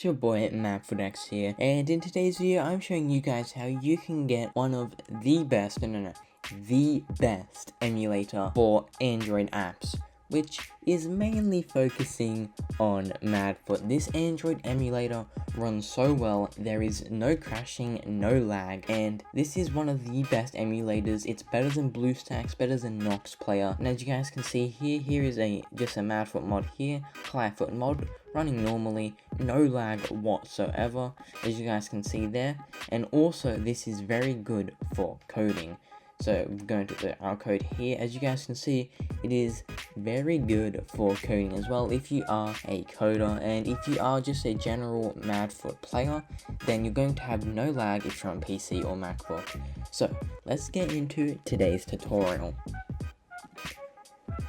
It's your boy Madfut here, and in today's video I'm showing you guys how you can get one of the best, the best emulator for Android apps, which is mainly focusing on Madfut. This Android emulator runs so well, there is no crashing, no lag, and this is one of the best emulators. It's better than BlueStacks, better than Nox Player, and as you guys can see here is just a Madfut mod here, Clawfoot mod, running normally, no lag whatsoever, as you guys can see there. And also this is very good for coding. So we're going to our code here. As you guys can see, it is very good for coding as well. If you are a coder, and if you are just a general Madfut player, then you're going to have no lag if you're on PC or MacBook. So let's get into today's tutorial.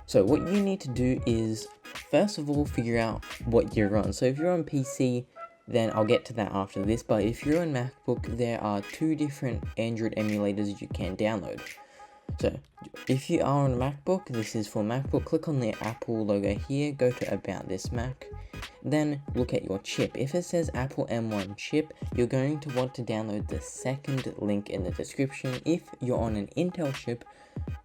So what you need to do is, first of all, figure out what you're on. So if you're on PC, then I'll get to that after this, but if you're on MacBook, there are two different Android emulators you can download. So if you are on MacBook, this is for MacBook, click on the Apple logo here, go to About This Mac, then look at your chip. If it says Apple M1 chip, you're going to want to download the second link in the description. If you're on an Intel chip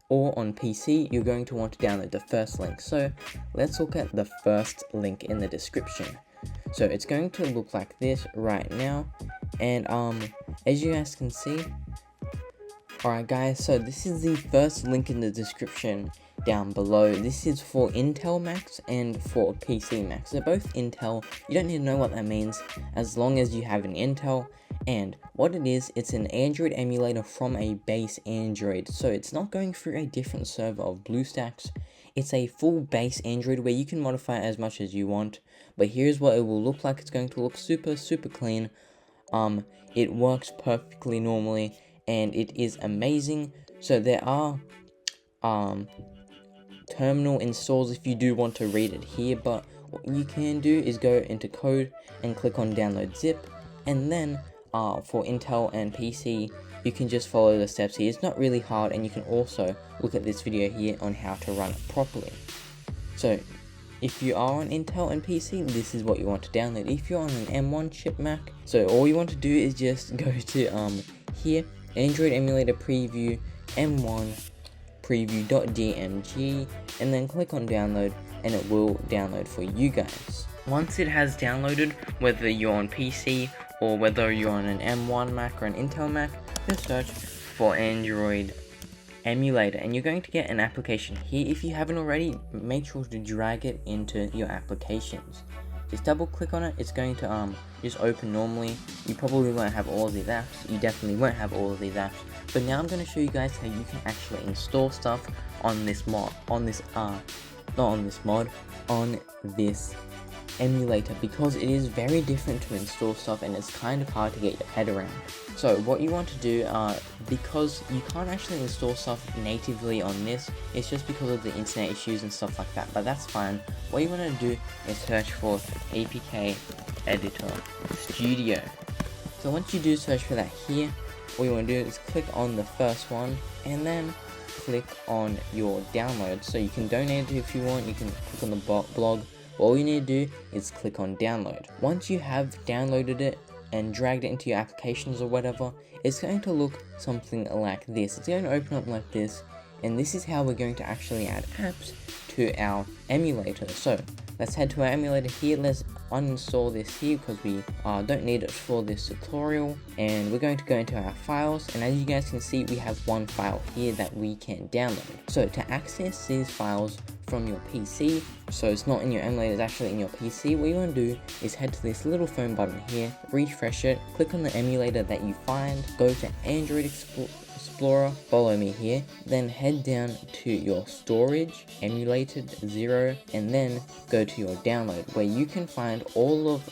or on PC, you're going to want to download the first link. So let's look at the first link in the description. So it's going to look like this right now, and as you guys can see, alright guys, so this is the first link in the description down below. This is for Intel Macs and for PC Macs. They're both Intel. You don't need to know what that means as long as you have an Intel. And what it is, it's an Android emulator from a base Android, so it's not going through a different server of BlueStacks. It's a full base Android where you can modify it as much as you want, but here's what it will look like. It's going to look super clean. It works perfectly normally, and it is amazing. So there are terminal installs if you do want to read it here, but what you can do is go into code and click on download zip, and then for Intel and PC, you can just follow the steps here. It's not really hard, and you can also look at this video here on how to run it properly. So if you are on Intel and PC, this is what you want to download. If you're on an M1 chip Mac, so all you want to do is just go to here, Android emulator preview, M1 preview.dmg, and then click on download, and it will download for you guys. Once it has downloaded, whether you're on PC or whether you're on an M1 Mac or an Intel Mac, just search for Android emulator, and you're going to get an application here. If you haven't already, make sure to drag it into your applications. Just double click on it. It's going to just open normally. You probably won't have all of these apps. You definitely won't have all of these apps. But now I'm going to show you guys how you can actually install stuff on this mod, on this emulator, because it is very different to install stuff and it's kind of hard to get your head around. So what you want to do, because you can't actually install stuff natively on this, it's just because of the internet issues and stuff like that, but that's fine. What you want to do is search for APK Editor Studio. So once you do search for that here, all you want to do is click on the first one and then click on your download. So you can donate it if you want, you can click on the blog. All you need to do is click on download. Once you have downloaded it and dragged it into your applications or whatever, it's going to look something like this. It's going to open up like this, and this is how we're going to actually add apps to our emulator. So let's head to our emulator here. Let's uninstall this here because we don't need it for this tutorial, and we're going to go into our files, and as you guys can see, we have one file here that we can download. So to access these files from your PC, so it's not in your emulator, it's actually in your PC, what you want to do is head to this little phone button here, refresh it, click on the emulator that you find, go to Android Explorer, follow me here, then head down to your storage, emulated 0, and then go to your download, where you can find all of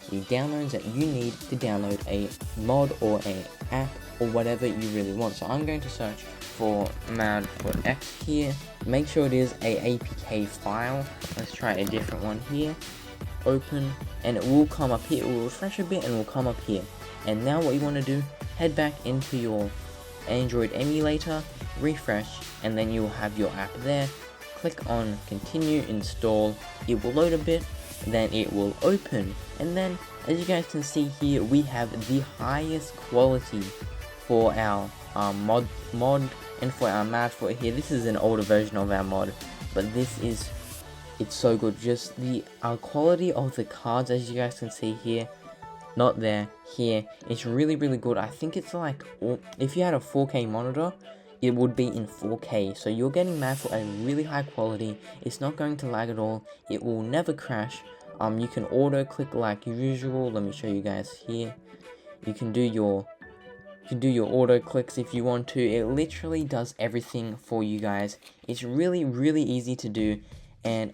the downloads that you need to download a mod or a app or whatever you really want. So I'm going to search for Madfut X here. Make sure it is a APK file. Let's try a different one here. Open, and it will come up here. It will refresh a bit and it will come up here. And now what you want to do, head back into your Android emulator, refresh, and then you will have your app there. Click on continue install. It will load a bit, then it will open. And then, as you guys can see here, we have the highest quality for our mod and for our Madfut here. This is an older version of our mod, but it's so good. Just the quality of the cards, as you guys can see here, not there, here, it's really good. I think it's like, if you had a 4K monitor, it would be in 4K, so you're getting Madfut at a really high quality. It's not going to lag at all, it will never crash. You can auto click like usual. Let me show you guys here. You can do your auto clicks if you want to. It literally does everything for you guys. It's really easy to do, and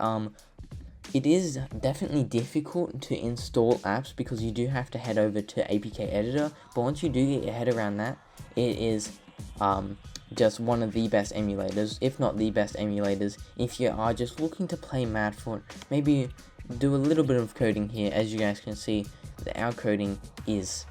it is definitely difficult to install apps because you do have to head over to APK editor, but once you do get your head around that, it is just one of the best emulators, if not the best emulators. If you are just looking to play Madfut, maybe do a little bit of coding here. As you guys can see, our coding is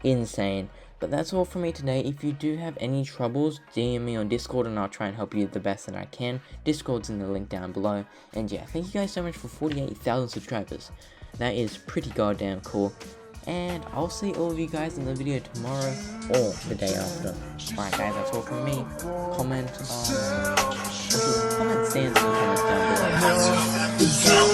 insane. But that's all from me today. If you do have any troubles, DM me on Discord and I'll try and help you the best that I can. Discord's in the link down below. And yeah, thank you guys so much for 48,000 subscribers. That is pretty goddamn cool. And I'll see all of you guys in the video tomorrow or the day after. Alright guys, that's all from me. Comment stands in the comments down below.